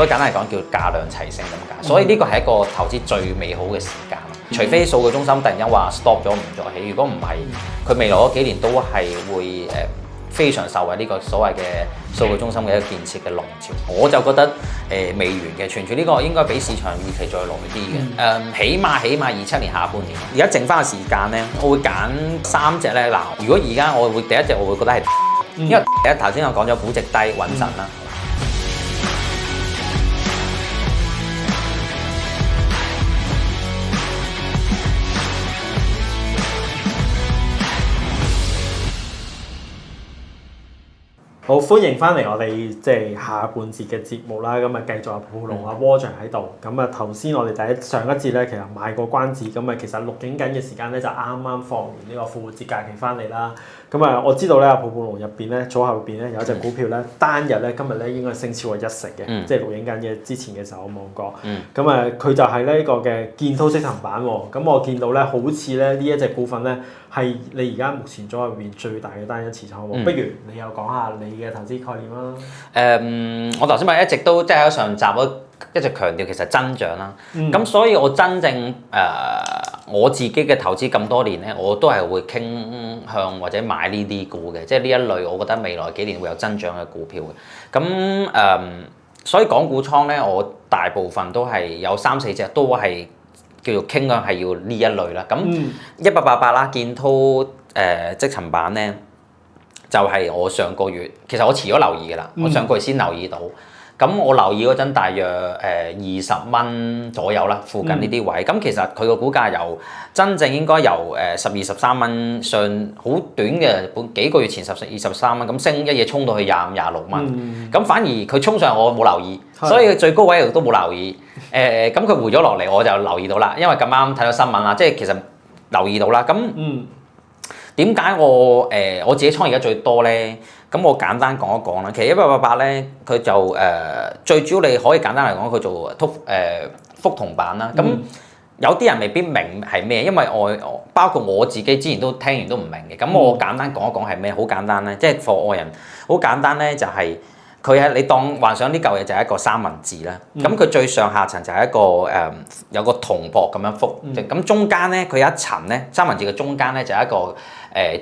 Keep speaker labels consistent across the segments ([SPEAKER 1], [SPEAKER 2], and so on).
[SPEAKER 1] 所以簡單嚟講叫價量齊升咁解。所以呢個係一個投資最美好嘅時間。除非數據中心突然間話 stop 咗唔再起，如果唔係，佢未來嗰幾年都係會非常受惠呢個所謂嘅數據中心嘅一個建設嘅浪潮。我就覺得未完嘅，存住呢個應該比市場預期再耐啲嘅。起碼27年下半年。而家剩翻嘅時間咧，我會揀3隻咧。嗱，如果而家我會第一隻我會覺得係，因為第一頭先我講咗估值低穩陣啦。
[SPEAKER 2] 好，歡迎翻嚟我哋即係下半節嘅節目啦，咁啊繼續阿普龍阿窩長喺度，咁啊頭先我哋上一節咧其實賣過關子，咁啊其實錄影緊嘅時間咧就啱啱放完呢個復活節假期翻嚟啦，咁啊我知道咧阿普龍入邊咧組合入邊咧有一隻股票咧單日咧今日咧應該升超過1成嘅，即係錄影緊嘅之前嘅時候我望過，咁啊佢就係呢個嘅建滔積層板喎，咁我見到咧好似咧呢一隻股份咧係你而家目前組合入邊最大嘅單一持倉喎，不如你又講下你嘅投資概念啦。
[SPEAKER 1] 我頭先咪一直都即係喺上集都一直強調其實增長啦。咁所以我真正我自己嘅投資咁多年咧，我都係會傾向或者買呢啲股嘅，即係呢一類我覺得未來幾年會有增長嘅股票嘅。咁所以港股倉咧，我大部分都係有3-4隻都係叫做傾向係要呢一類啦。咁1888啦，建滔積層板咧。就係我上個月，其實我遲咗留意㗎啦，我上個月先留意到。咁我留意嗰陣大約20蚊左右啦，附近呢啲位。咁其實佢個股價由真正應該由12-13蚊上好短嘅幾個月前12-13蚊，咁升一嘢衝到去25-26蚊。咁反而佢衝上我冇留意，所以佢最高位都冇留意。咁佢回咗落嚟我就留意到啦，因為咁啱睇到新聞啦，即係其實留意到啦。咁點解我自己倉而家最多咧？咁我簡單講一講啦。其實1888咧，佢就最主要你可以簡單嚟講，佢做覆銅板啦。咁有啲人未必明係咩，因為我包括我自己之前都聽完都唔明嘅。咁我簡單講一講係咩？好簡單咧，即係課外人好簡單咧，就係佢係你當幻想呢嚿嘢就係一個三文治啦。咁佢最上下層就係一個有個銅箔咁樣覆，咁中間咧佢有一層咧三文治嘅中間咧就係一個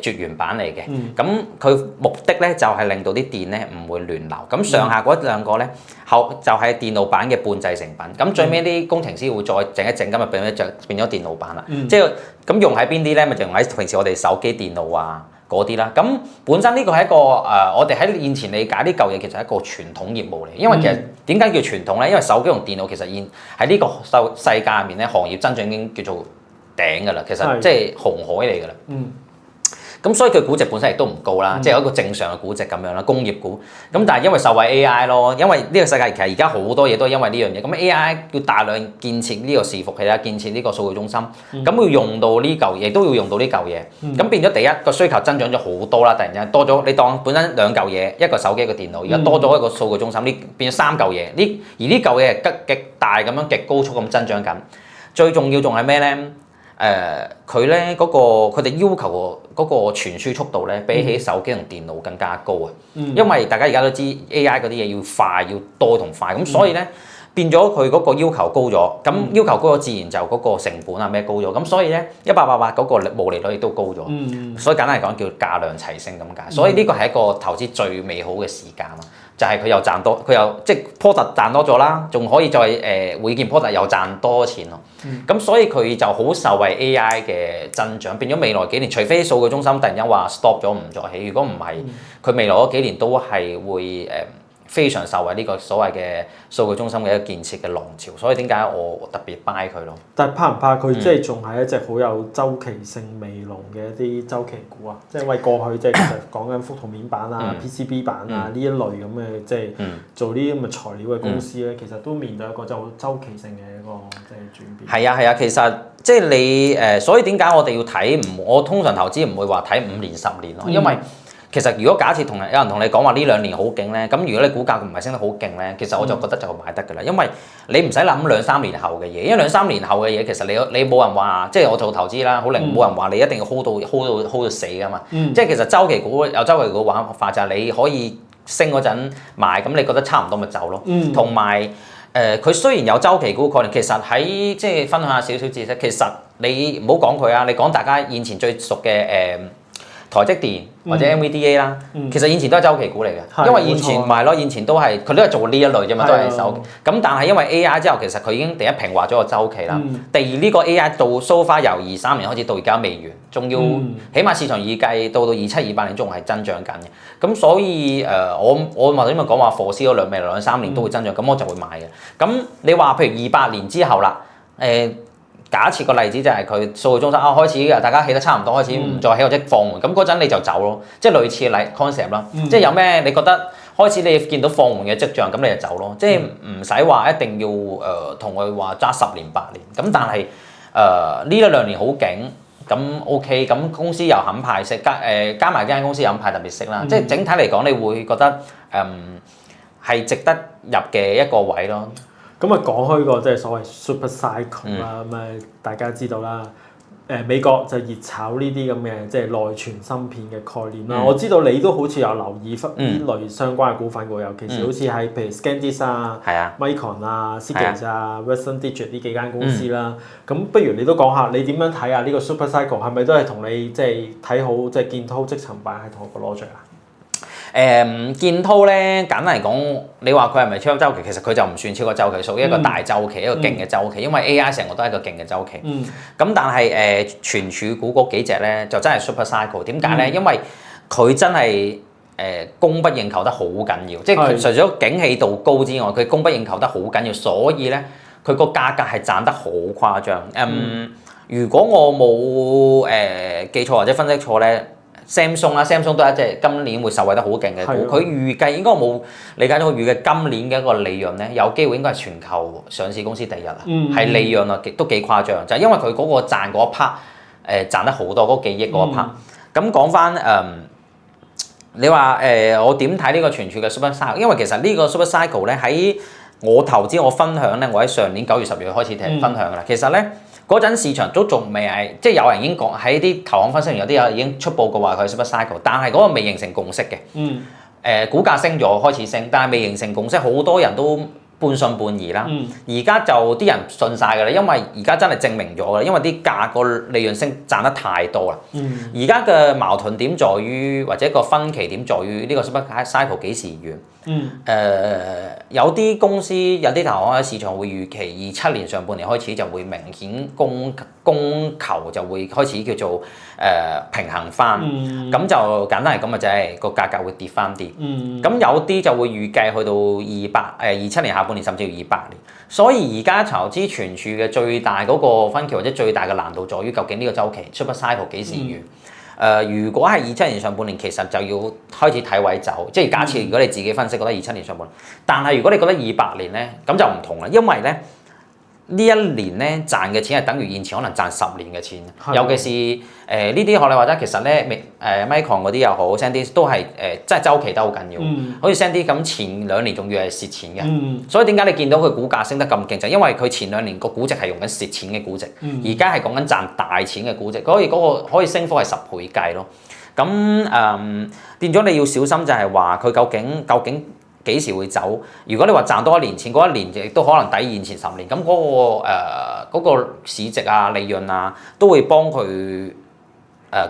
[SPEAKER 1] 絕緣板嚟嘅，咁佢目的咧就係令到啲電咧唔會亂流。咁上下嗰兩個咧後就係電路板嘅半製成品。咁最尾啲工程師會再整一整，咁就變咗電路板啦。即係咁用喺邊啲咧？咪就用喺平時我哋手機電腦啊嗰啲啦。咁本身呢個係一個我哋喺現前理解呢嚿嘢其實係一個傳統業務嚟。因為其實點解叫傳統咧？因為手機同電腦其實現喺呢個世界入面咧，行業增長已經叫做頂㗎啦。其實即係紅海嚟㗎啦。咁所以佢估值本身亦都唔高啦，即係有一個正常嘅估值咁樣啦，工業股。咁但係因為受惠 AI 咯，因為呢個世界其實而家好多嘢都係因為呢樣嘢。咁 AI 要大量建設呢個伺服器啦，建設呢個數據中心，咁要用到呢嚿嘢，都要用到呢嚿嘢。咁變咗第一個需求增長咗好多啦，突然間多咗。你當本身兩嚿嘢，一個手機一個電腦，而家多咗一個數據中心，呢變咗3嚿嘢。而呢嚿嘢係極大咁樣極高速咁增長緊。最重要仲係咩咧？佢咧嗰個佢哋要求嗰個傳輸速度咧，比起手機同電腦更加高啊！因為大家而家都知 AI 嗰啲嘢要快，要多同快，咁所以咧變咗佢嗰個要求高咗，咁要求高咗自然就嗰個成本啊咩高咗，咁所以咧1888嗰個毛利率亦都高咗，所以簡單嚟講叫價量齊升咁解。所以呢個係一個投資最美好嘅時間咯。就係佢又賺多，佢又即係 product 賺多咗啦，仲可以再每件 product 又賺多錢咯。咁所以佢就好受惠 AI 嘅增長，變咗未來幾年，除非數據中心突然間話 stop 咗唔再起，如果唔係，佢未來嗰幾年都係會非常受惠呢個所謂嘅數據中心嘅一個建設嘅浪潮。所以點解我特別 buy 佢咯？
[SPEAKER 2] 但係怕唔怕佢即係仲係一隻好有周期性味濃嘅一啲周期股啊？即係因為過去即係其實講緊覆銅面板啊、PCB 板啊呢一類咁嘅即係做呢啲咁嘅材料嘅公司咧，其實都面對一個就周期性嘅一個即係轉變。
[SPEAKER 1] 係啊，其實即係你所以點解我哋要睇我通常投資唔會話睇5年10年咯，因為其實如果假設有人同你講話呢2年好勁咧，咁如果你股價唔係升得好勁咧，其實我就覺得就買得㗎啦，因為你唔使諗2-3年後嘅嘢，因為2-3年後嘅嘢其實你冇人話，即係我做投資啦，好靈冇人話你一定要 hold 到死㗎嘛，即係其實周期股有周期股玩法就係你可以升嗰陣買，咁你覺得差唔多咪走咯。
[SPEAKER 2] 嗯
[SPEAKER 1] 同埋佢雖然有週期股概念，其實喺即係分享下少少知識，其實你唔好講佢啊，你講大家以前最熟嘅台積電或者 NVDA 啦，其實以前都係週期股嚟嘅，因為以前唔係咯，以前都係佢都係做呢一類啫嘛，都係手。咁但係因為 AI 之後，其實佢已經第一平滑咗個週期啦，第二呢個 AI 到 so far 由23年開始到而家未完，仲要起碼市場預計到27、28年仲係增長緊嘅。咁所以我或者咪講話 foresee 嗰未來2-3年都會增長，咁我就會買嘅。咁你話譬如28年之後啦，假設個例子就係佢數據中心開始嘅，大家起得差唔多，開始唔再起或者放緩，咁嗰陣你就走咯，即係類似嘅 concept 啦。即係有咩你覺得開始你見到放緩嘅跡象，咁你就走咯。即係唔使話一定要同佢話揸10年8年。咁但係呢1-2年好勁，咁 OK，咁公司又肯派息，加埋間公司又肯派特別息啦。即係整體嚟講，你會覺得係值得入嘅一個位咯。
[SPEAKER 2] 咁啊講開個即係所謂 super cycle 啦，咁大家知道啦，美國就熱炒呢啲咁嘅即係內存芯片嘅概念啦。我知道你都好似有留意呢類相關嘅股份喎，尤其是好似喺譬如 ScanDisk 啊、Micron 啊、Seagate 啊、Western Digital 呢幾間公司啦。咁不如你都講下你點樣睇啊？呢個 super cycle 係咪都係同你即係睇好即係建滔積層板係同一個 logic 啊？
[SPEAKER 1] 建滔咧，簡單嚟講，你話佢係咪超級週期？其實佢就唔算超級週期，屬於一個大週期，一個勁嘅週期。因為 AI 成個都係一個勁嘅週期。咁但係存儲股嗰幾隻咧，就真係 super cycle。點解咧？因為佢真係供不應求得好緊要，即係佢除咗景氣度高之外，佢供不應求得好緊要，所以咧佢個價格係賺得好誇張。如果我冇記錯或者分析錯咧。Samsung 啦 ，Samsung 都係一隻今年會受惠得好勁嘅股，佢預計應該冇理解到，佢預計今年嘅一個利潤咧，有機會應該係全球上市公司第一啦，係利潤啊，都幾誇張，就係因為佢嗰個賺嗰一 part 賺得好多嗰幾億嗰一 part。咁講翻你話我點睇呢個存儲嘅 super cycle？ 因為其實呢個 super cycle 咧喺我投資我分享咧，我喺上年9月10月開始分享㗎啦。其實咧。嗰陣市場都仲未係，即係有人已經講喺啲投行分析員有啲有已經出報告話佢係 super cycle，但係嗰個未形成共識嘅。股價升咗開始升，但係未形成共識，好多人都半信半疑啦。而家就啲人信晒㗎啦，因為而家真係證明咗㗎啦，因為啲價個利潤升賺得太多啦。而家嘅矛盾點在於，或者個分歧點在於呢個 super cycle 幾時完？有啲公司有啲投行喺市場會預期27年上半年開始就會明顯供求就會開始叫做平衡翻，咁就簡單係咁嘅啫，個價格會跌翻啲。咁有啲就會預計去到27年下半年甚至乎28年，所以而家投資存儲嘅最大嗰個分歧或者最大嘅難度在於究竟呢個週期 super cycle 幾時完？如果係27年上半年，其實就要開始睇位走，即係假設如果你自己分析覺得27年上半年，但係如果你覺得28年咧，咁就唔同啦，因為咧呢一年咧賺嘅錢係等於現前可能賺10年嘅錢，尤其是呢啲學你話齋，其實咧Micron 嗰啲又好 SanDisk 都係真係週期都好緊要，好似 SanDisk咁前2年仲要係蝕錢嘅，所以點解你見到佢股價升得咁勁，就係因為佢前2年個估值係用緊蝕錢嘅估值，而家係講緊賺大錢嘅估值，所以嗰個可以升幅係10倍計咯。咁變咗你要小心就係話佢究竟幾時會走？如果你話賺多1年錢，嗰1年亦都可能抵現前10年，咁嗰個市值啊、利潤啊，都會幫佢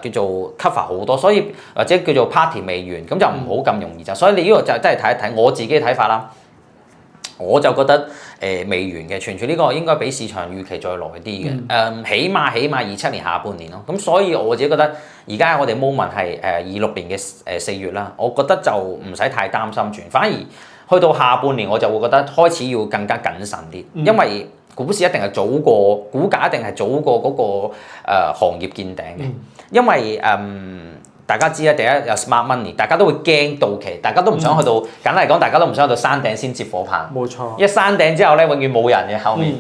[SPEAKER 1] 叫做 cover 好多，所以或者叫做 party 未完，咁就唔好咁容易走。所以你呢個就真係睇一睇我自己嘅睇法啦。我就覺得未完嘅，存儲呢個應該比市場預期再耐啲嘅，起碼27年下半年咯。咁所以我自己覺得而家我哋 moment 係26年嘅4月啦，我覺得就唔使太擔心住，反而去到下半年我就會覺得開始要更加謹慎啲，因為股市一定係早過股價一定係早過嗰個行業見頂嘅，因為大家知啦，第一有 smart money， 大家都會驚到期，大家都唔想去到，簡單嚟講，大家都唔想去到山頂先接火棒。冇錯。一山頂之後咧，永遠冇人嘅後面。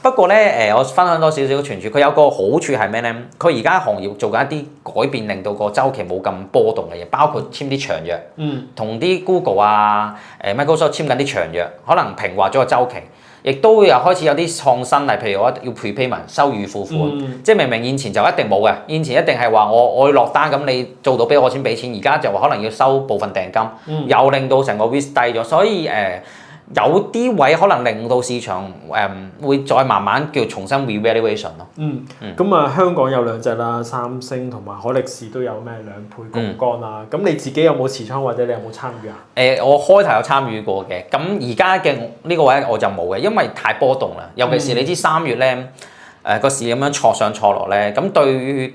[SPEAKER 1] 不過咧，我分享多少少存儲，佢有個好處係咩咧？佢而家行業做緊一啲改變，令到個週期冇咁波動嘅嘢，包括簽啲長約，同啲 Google 啊、Microsoft 簽緊啲長約，可能平滑咗個週期。亦都會有開始有啲創新，例譬如我要 prepayment 收預付款，即係明明以前就一定冇嘅，以前一定係話我要落單咁你做到俾我先俾錢，而家就話可能要收部分訂金，又令到成個 risk 低咗，所以有啲位可能令到市場會再慢慢叫重新 revaluation 咯。
[SPEAKER 2] 咁啊，香港有兩隻啦，三星同埋海力士都有咩2倍槓桿啦。咁你自己有冇持倉或者你有冇參與啊？
[SPEAKER 1] 我開頭有參與過嘅，咁而家嘅呢個位我就冇嘅，因為太波動啦。尤其是你知3月咧，個市咁樣挫上挫落咧，咁對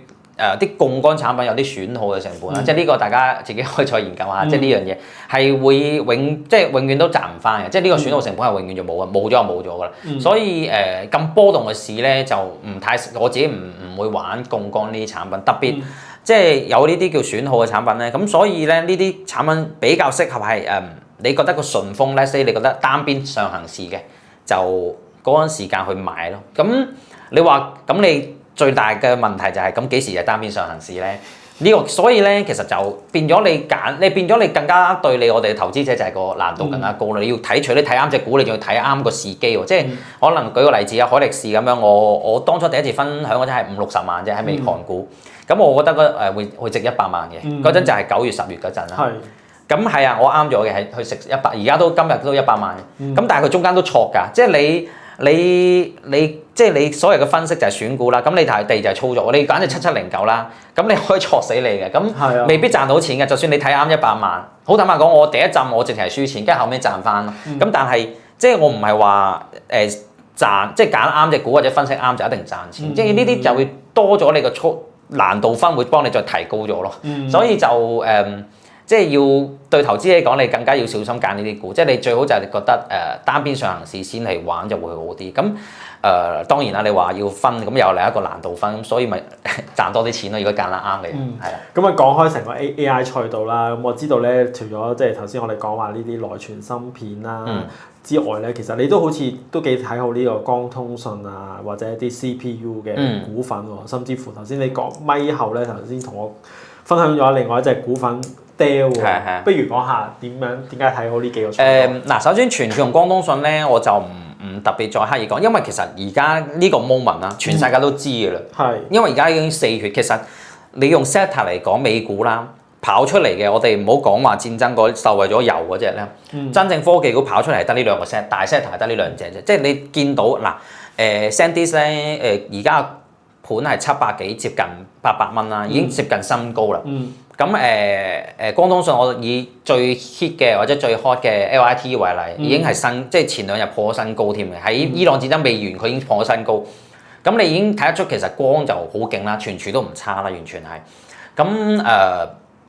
[SPEAKER 1] 啲槓桿產品有啲損耗嘅成本啦，即係呢個大家自己可以再研究下，即係呢樣嘢係會永遠都賺唔翻嘅，即係呢個損耗成本係永遠就冇嘅，冇咗就冇咗噶啦。所以咁波動嘅市咧就唔太，我自己唔會玩槓桿呢啲產品，特別即係有呢啲叫損耗嘅產品咧，咁所以咧呢啲產品比較適合係你覺得個順風咧，所以你覺得單邊上行市嘅就嗰陣時間去買咯。咁你話咁你？最大嘅問題就係咁幾時就單邊上行市咧？所以咧其實就變咗你變咗你更加對我哋投資者就係個難度更加高啦。你要除咗睇啱隻股，你仲要睇啱個時機喎。即係可能舉個例子啊，海力士咁樣，我當初第一次分享嗰陣係50-60萬啫，喺美韓股。咁我覺得會值100萬嘅。嗰陣就係9月10月嗰陣啦。咁係啊，我啱咗嘅，係去食100，而家今日都100萬。咁但係佢中間都錯㗎，即係你即係你所謂嘅分析就係選股啦，咁你第二就係操作，你揀隻7709啦，咁你可以錯死你嘅，咁未必賺到錢嘅。就算你睇啱100萬，好坦白講，我第一陣我直情係輸錢，跟住後尾賺翻咯。咁但係即係我唔係話賺，即係揀啱隻股或者分析啱就一定賺錢，即係呢啲就會多咗你個難度分會幫你再提高咗咯。所以就即係要對投資嚟講，你更加要小心揀呢啲股。即係你最好就係覺得單邊上行市先嚟玩就會好啲。咁當然啦，你話要分咁又另一個難度分，咁所以咪賺多啲錢咯。如果揀得啱嘅，係啦。
[SPEAKER 2] 咁啊講開成個 AI 賽道啦，咁我知道咧，除咗即係頭先我哋講話呢啲內存芯片啦之外咧，其實你都好似都幾睇好呢個光通訊啊，或者一啲 CPU 嘅股份喎，甚至乎頭先你講咪後咧，頭先同我分享咗另外一隻股份。不如講下點解睇好呢幾個？
[SPEAKER 1] 嗱，首先存儲同光通訊咧，我就唔特別再刻意講，因為其實而家呢個 moment 啦，全世界都知㗎啦。因為而家已經4月，其實你用 sector 嚟講美股啦，跑出嚟嘅，我哋唔好講話戰爭嗰受惠咗油嗰隻咧，真正科技股跑出嚟係得呢兩個 set，大 sector 係得呢兩隻啫。即係你見到嗱，SanDisk 咧而家盤係700幾，接近800蚊啦，已經接近新高啦。咁光通訊我以最 hit 嘅或者最 hot 嘅 LIT 為例，已經係即係前2日破咗新高添嘅。喺伊朗戰爭未完，佢已經破咗新高。咁你已經睇得出其實光就好勁啦，存儲都唔差啦，完全係。咁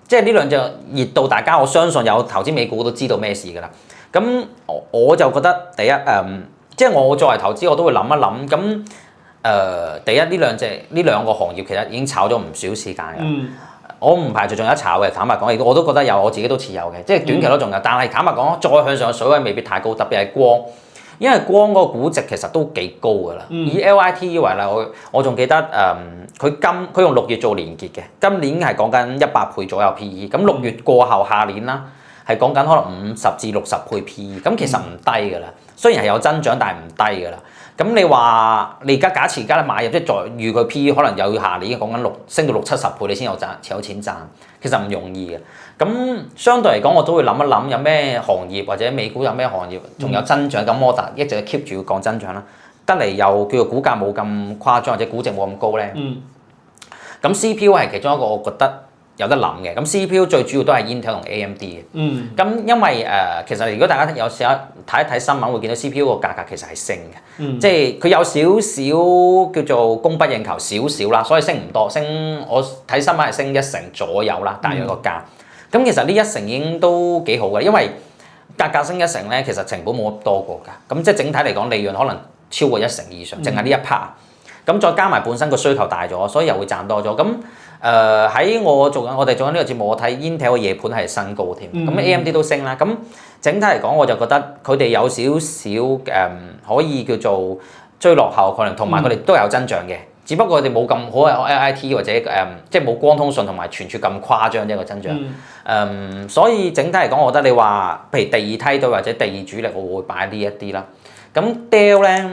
[SPEAKER 1] 即係呢兩隻熱到大家，我相信有投資美股都知道咩事㗎啦。咁我就覺得第一即係我作為投資我都會諗一諗。咁第一呢兩個行業其實已經炒咗唔少時間㗎。我唔排除仲有得炒嘅，坦白講，我都覺得有，我自己都持有嘅，即係短期都仲有。但係坦白講，再向上嘅水位未必太高，特別係光，因為光嗰個估值其實都幾高㗎啦。以 LIT 為例，我仲記得佢用6月做連結嘅，今年係講緊100倍左右 PE， 咁6月過後下年啦係講緊可能50至60倍 PE， 咁其實唔低㗎啦。雖然係有增長，但係唔低㗎啦。咁你話你而家假設而家買入，即係再預佢 PE 可能有下年講緊升到60-70倍，你先有錢賺，其實唔容易嘅。咁相對嚟講，我都會諗一諗有咩行業或者美股有咩行業仲有增長，咁我一直 keep 住要講增長啦。得嚟又叫做股價冇咁誇張或者估值冇咁高咧。咁 CPU 係其中一個我覺得有得諗嘅。咁 CPU 最主要都係 Intel 同 AMD 嘅。咁因為其實如果大家有時睇一睇新聞，會見到 CPU 個價格其實係升嘅。即係佢有少少叫做供不應求少少啦，所以升唔多，我睇新聞係升1成左右啦，大約個價。咁其實呢1成已經都幾好嘅，因為價格升1成咧，其實成本冇咁多過㗎。咁即係整體嚟講，利潤可能超過1成以上，淨係呢一 part。咁再加埋本身個需求大咗，所以又會賺多咗。咁喺我哋做緊呢個節目，我睇 Intel 嘅夜盤係新高添。咁 AMD 都升啦。咁整體嚟講，我就覺得佢哋有少少可以叫做追落後可能，同埋佢哋都有增長嘅。只不過佢哋冇咁好嘅 LIT 或者即係冇光通訊同埋存儲咁誇張一個增長。所以整體嚟講，我覺得你話譬如第二梯隊或者第二主力，我會擺呢一啲啦。咁 Dell 咧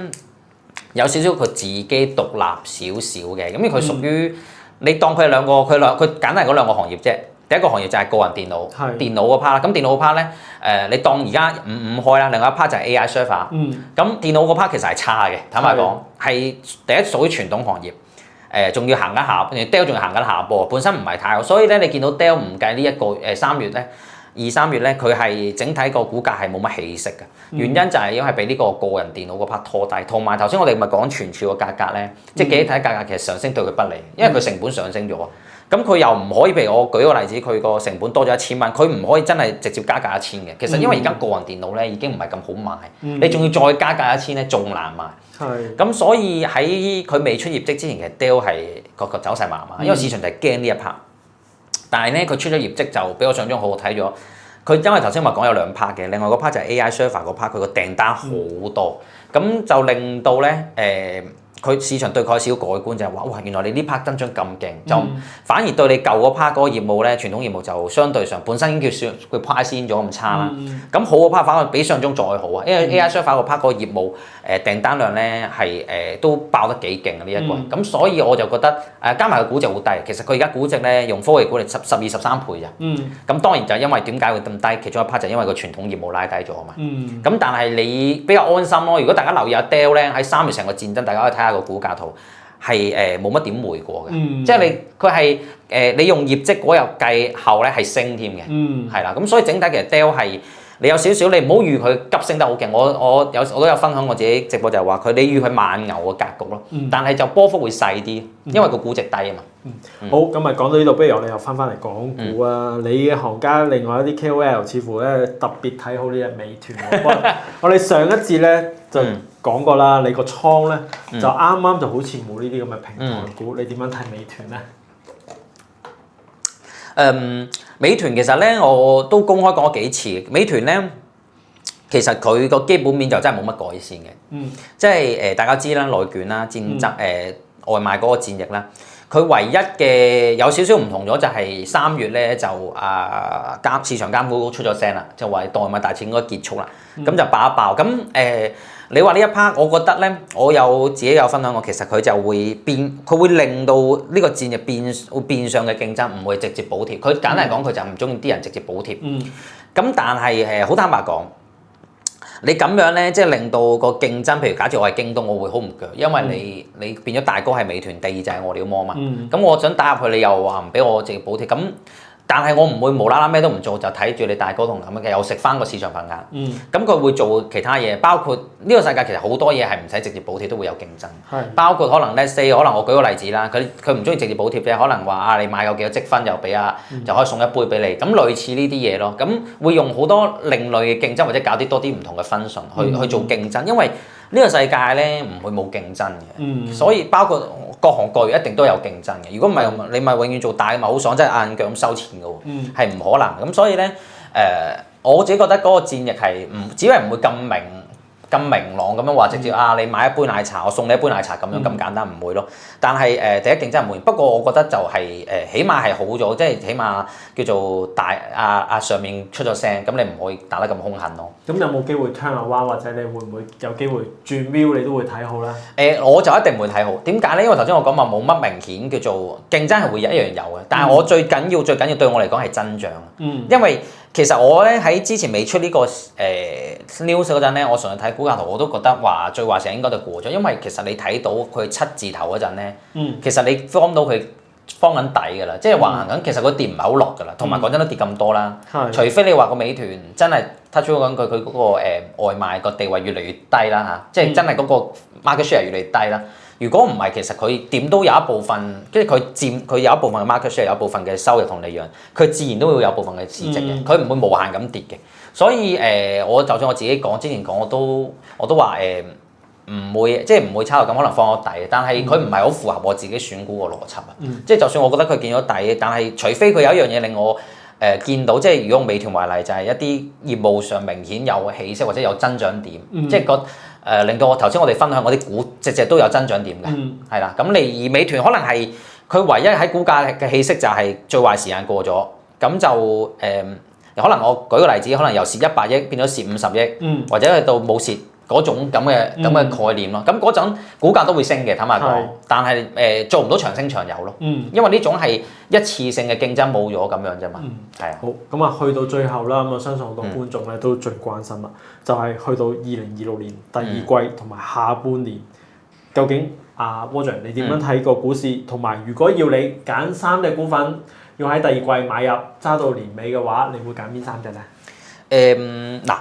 [SPEAKER 1] 有少少佢自己獨立少少嘅，咁佢屬於你當佢係兩個，佢簡單係嗰兩個行業啫。第一個行業就係個人電腦，電腦嗰 part 啦。咁電腦嗰 part 咧，你當而家五開啦，另外一 part 就係 AI server。咁電腦嗰 part 其實係差嘅，坦白講係第一屬於傳統行業。仲要行緊下，Dell 仲要行緊下波，本身唔係太好，所以咧你見到 Dell 唔計呢一個3月咧，2、3月咧，佢係整體個股價係冇乜起色嘅，原因就係因為俾呢個個人電腦嗰 part 拖低，同埋頭先我哋咪講存儲個價格咧，即係記憶體價格其實上升對佢不利，因為佢成本上升咗，咁佢又唔可以譬如我舉個例子，佢個成本多咗1000蚊，佢唔可以真係直接加價1000嘅，其實因為而家個人電腦咧已經唔係咁好賣，你仲要再加價1000咧仲難賣。咁所以喺佢未出業績之前，其實 Dell 係個走勢麻麻，因為市場就係驚呢一 part。但係咧，佢出咗業績就比我想像中好睇咗。佢因為頭先話講有2 part 嘅，另外嗰 part 就係 AI server 嗰 part，佢個訂單好多，咁就令到咧佢市場對佢有少少改觀，就係話哇，原來你呢 part 增長咁勁，就反而對你舊嗰 part 嗰個業務咧，傳統業務就相對上本身已經叫算佢 price in 咗咁差啦。咁好嗰 part 反而比上中再好啊，因為 AI server 嗰 part 嗰個業務訂單量咧係都爆得幾勁啊呢一季。咁所以我就覺得加埋個估值好低，其實佢而家估值咧用科技股嚟12、13倍咋。咁當然就因為點解會咁低？其中一 part 就因為個傳統業務拉低咗啊嘛。咁但係你比較安心咯。如果大家留意下 Dell 咧喺3月成個戰爭，大家可以睇下個股價圖係冇乜點回過嘅，即係佢係你用業績嗰日計後咧係升添嘅，係啦，咁所以整體其實 Dell 係你有少少你唔好預佢急升得好勁，我都有分享我自己直播就係話你預佢慢牛嘅格局咯，但係就波幅會細啲，因為個估值低啊嘛。
[SPEAKER 2] 好，咁啊講到呢度，不如我哋又翻嚟港股啊！你嘅行家另外一啲 KOL 似乎咧特別睇好呢隻美團。我哋上一節咧就講過啦，你個倉咧就啱啱就好似冇呢啲咁嘅平台股，你點樣睇美團咧？
[SPEAKER 1] 美團其實咧我都公開講咗幾次，美團咧其實佢個基本面就真係冇乜改善嘅，即係大家知啦，內卷啦、戰爭外賣嗰個戰役啦。佢唯一嘅有少少唔同咗就係3月咧就市場監管局出咗聲啦，就話代賣大戰應該結束啦，咁就爆一爆。咁你話呢一 part，我覺得咧，我自己有分享過，其實佢就會變，佢會令到呢個戰役會變相嘅競爭，唔會直接補貼。佢簡單嚟講，佢就唔中意啲人直接補貼。咁但係好坦白講。你咁樣咧，即係令到個競爭，譬如假設我係京東，我會好唔腳，因為你變咗大哥係美團，第二就係餓了麼嘛。咁我想打入去，你又話唔俾我直接補貼，咁但係我唔會無啦啦咩都唔做，就睇住你大哥同咁嘅，又食翻個市場份額。咁佢會做其他嘢，包括呢個世界其實好多嘢係唔使直接補貼都會有競爭。包括可能 let's say，可能我舉個例子啦，佢唔中意直接補貼啫，可能話你買有幾多積分又俾就可以送一杯俾你，咁類似呢啲嘢咯。咁會用好多另類嘅競爭或者搞啲多啲唔同嘅 function 去做競爭，因為呢個世界咧唔會冇競爭嘅，所以包括各行各業一定都有競爭嘅。如果唔係，你咪永遠做大咪好爽，即係硬腳咁收錢嘅喎，係唔可能。咁所以咧，我自己覺得嗰個戰役係只係唔會咁明朗咁樣話直接你買一杯奶茶，我送你一杯奶茶咁樣咁簡單，唔會咯。但係第一競爭唔會，不過我覺得就係起碼係好咗，即係起碼叫做上面出咗聲，咁你唔可以打得咁兇狠咯。
[SPEAKER 2] 咁有冇機會 turn around，或者你會唔會有機會轉 view，你都會睇好咧？
[SPEAKER 1] 我就一定會睇好。點解咧？因為頭先我講話冇乜明顯叫做競爭係會一樣有嘅，但係我最緊要對我嚟講係增長。因為其實我咧喺之前未出呢個news 嗰陣咧，我上去睇股價圖，我都覺得話最壞時應該就過咗，因為其實你睇到佢7字頭嗰陣咧，其實你 form 到佢方緊底㗎啦，即係橫行緊，其實佢跌唔係好落㗎啦，同埋講真都跌咁多啦，除非你話個美團真係 touch 緊佢嗰個外賣個地位越嚟越低啦嚇，即係真係嗰個 market share 越嚟越低啦。如果唔係，其實佢點都有一部分，即係佢有一部分嘅 market share，有一部分嘅收入同利潤，佢自然都會有部分嘅市值嘅，佢唔會無限咁跌嘅。所以我就算我自己之前講我都話唔會，即係唔會差到咁，可能放咗底，但係佢唔係好符合我自己選股個邏輯啊。即係就算我覺得佢見咗底，但係除非佢有一樣嘢令我見到，即係如果用美團為例，就係一啲業務上明顯有起色或者有增長點，即係令到頭先我哋分享嗰啲股隻隻都有增長點嘅，係啦。咁而美團可能係佢唯一喺股價嘅起色就係最壞時間過咗，咁就可能我舉個例子，可能由蝕100億變咗蝕50億，或者去到冇蝕嗰種咁嘅概念咯。咁嗰陣股價都會升嘅，坦白講
[SPEAKER 2] 係，
[SPEAKER 1] 但係做唔到長升長有咯。因為呢種係一次性嘅競爭冇咗咁樣啫嘛。係啊。
[SPEAKER 2] 好，咁啊去到最後啦，咁我相信好多觀眾咧都最關心啦，就係去到2026年第二季同埋下半年，究竟Roger 你點樣睇個股市？同埋如果要你揀3隻股份，要喺第二季買入揸到年尾嘅話，你會揀邊3隻咧？
[SPEAKER 1] 嗱，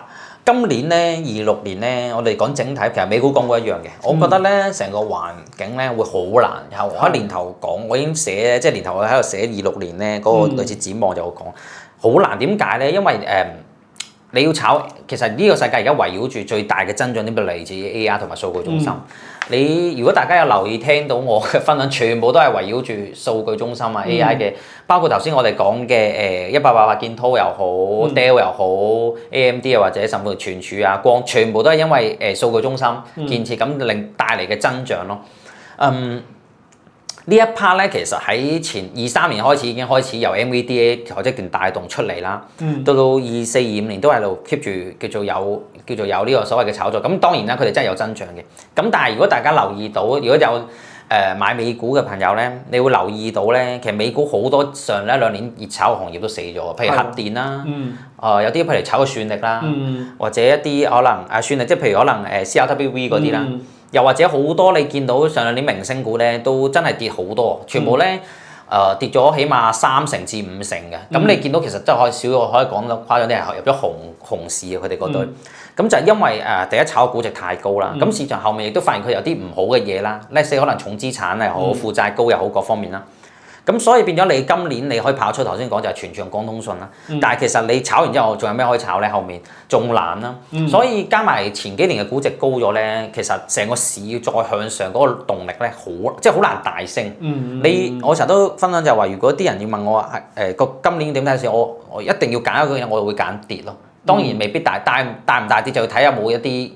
[SPEAKER 1] 今年咧26年咧，我哋講整體，其實美股港股一樣嘅。我覺得咧成個環境咧會好難。然後我喺年頭講，我已經寫即係年頭我喺度寫26年咧嗰個類似展望就講好難。點解咧？因為你要炒，其實呢個世界而家圍繞住最大嘅增長點，嚟自 AI 同埋數據中心。你如果大家有留意聽到我嘅分享，全部都係圍繞住數據中心啊 AI 嘅，包括頭先我哋講嘅1888建滔又好，Dell 又好，AMD 又或者甚至乎存儲啊光，全部都係因為數據中心建設咁令帶嚟嘅增長咯。呢一 part 咧，其實喺前23年開始已經開始由 NVDA 或者段帶動出嚟啦，到到24、25年都喺度 keep 住叫做有呢個所謂嘅炒作。咁當然啦，佢哋真係有增長嘅。咁但係如果大家留意到，如果有買美股嘅朋友咧，你會留意到咧，其實美股好多上一兩年熱炒嘅行業都死咗，譬如核電啦，有啲譬如炒個算力啦，或者一啲可能算力，即係譬如可能CRWV 嗰啲啦。又或者好多你見到上兩年明星股咧，都真係跌好多，全部咧跌咗起碼3成至5成嘅。咁你見到其實真係可以講到誇張啲係入咗熊市啊！佢哋嗰堆，咁就係因為第一炒估值太高啦，咁市場後面亦都發現佢有啲唔好嘅嘢啦，let's say可能重資產又好，負債高又好，各方面啦。咁所以變咗你今年你可以跑出頭先講就係存儲光通訊啦，但係其實你炒完之後仲有咩可以炒咧？後面仲難啦，所以加埋前幾年嘅估值高咗咧，其實成個市要再向上嗰個動力咧，即係好難大升。我成日都分享就係話，如果啲人要問我今年點睇市，我一定要揀一個嘢，我會揀跌咯。當然未必大唔大跌就要睇有冇一啲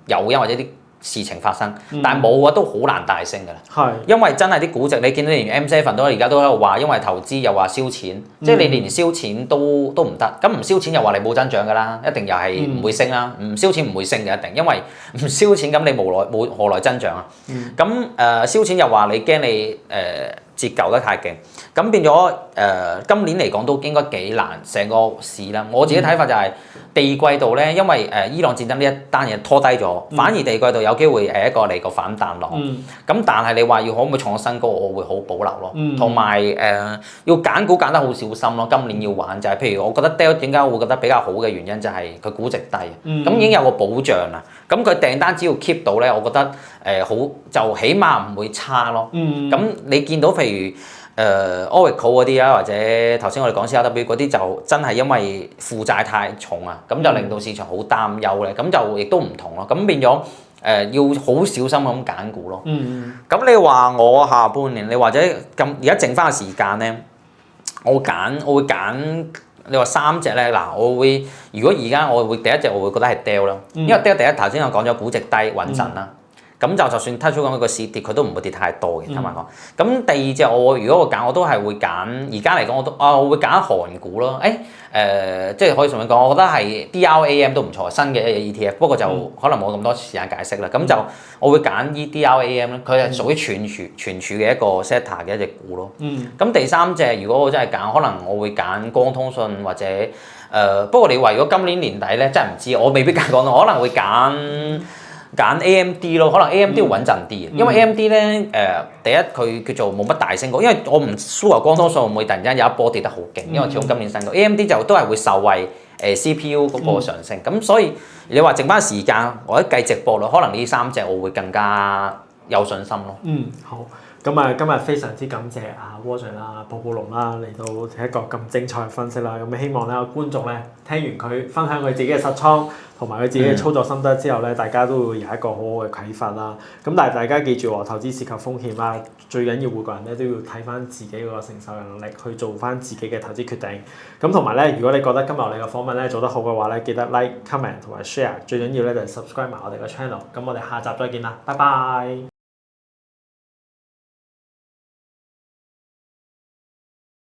[SPEAKER 1] 誘因或者啲事情發生，但係冇嘅都好難大升㗎啦。因為真係啲估值，你見到連 M7 都而家都喺度話，因為投資又話燒錢，即係你連燒錢都唔得。咁唔燒錢又話你冇增長㗎啦，一定又係唔會升啦。唔燒錢唔會升嘅一定，因為唔燒錢咁你何來增長啊？咁燒錢又話你驚你折舊得太勁，咁變咗今年嚟講都應該幾難成個市啦。我自己睇法就係第二季度咧，因為伊朗戰爭呢一單嘢拖低咗，反而第二季度有機會一個嚟個反彈浪。咁但係你話要可唔可以創新高，我會好保留咯。同埋要揀股揀得好小心咯。今年要玩就係譬如我覺得 Dell 點解我會覺得比較好嘅原因就係佢估值低，咁已經有個保障啦。咁佢訂單只要 keep 到咧，我覺得好就起碼唔會差咯。咁你見到譬如Oracle 嗰啲啊，或者頭先我哋講 CRW 嗰啲，就真係因為負債太重啊，咁就令到市場好擔憂咧。咁就亦都唔同咯。咁變咗要好小心咁揀股咯。咁你話我下半年，你或者咁而家剩翻嘅時間咧，我會揀。你話3隻咧，嗱，如果而家我會第一隻我會覺得係 Dell 咯，因為 Dell 第一頭先我講咗估值低穩陣啦，咁就算推出講個市跌，佢都唔會跌太多嘅，坦白講。咁第二隻如果我揀，我都係會揀，而家嚟講我會揀韓股咯。即係可以同你講，我覺得係 DRAM 都唔錯，新嘅 ETF， 不過就可能冇咁多時間解釋啦。咁就我會揀DRAM 咧，佢係屬於存儲嘅一個 sector 嘅一隻股咯。咁第三隻如果我真係揀，可能我會揀光通訊或者不過你話如果今年年底咧，真係唔知，我未必揀光通，可能會揀 AMD 咯，可能 AMD 會穩陣啲，因為 AMD 咧第一佢叫做冇乜大升過，因為我唔 sure 光通訊會唔會突然間有一波跌得好勁，因為始終今年新高 AMD 就都係會受惠CPU 嗰個上升，咁所以你話剩翻時間或者計直播率，可能呢3隻我會更加有信心咯。
[SPEAKER 2] 好。咁啊，今日非常之感謝Roger啦、寶寶龍啦嚟到一個咁精彩嘅分析啦。咁希望咧觀眾咧聽完佢分享佢自己嘅實倉同埋佢自己嘅操作心得之後咧，大家都會有一個好好嘅啟發啦。咁但係大家記住喎，投資涉及風險啦，最緊要每個人咧都要睇翻自己嗰個承受能力去做翻自己嘅投資決定。咁同埋咧，如果你覺得今日我哋嘅訪問咧做得好嘅話咧，記得 like、comment 同埋 share， 最緊要咧就係 subscribe 埋我哋嘅 channel。咁我哋下集再見啦，拜拜。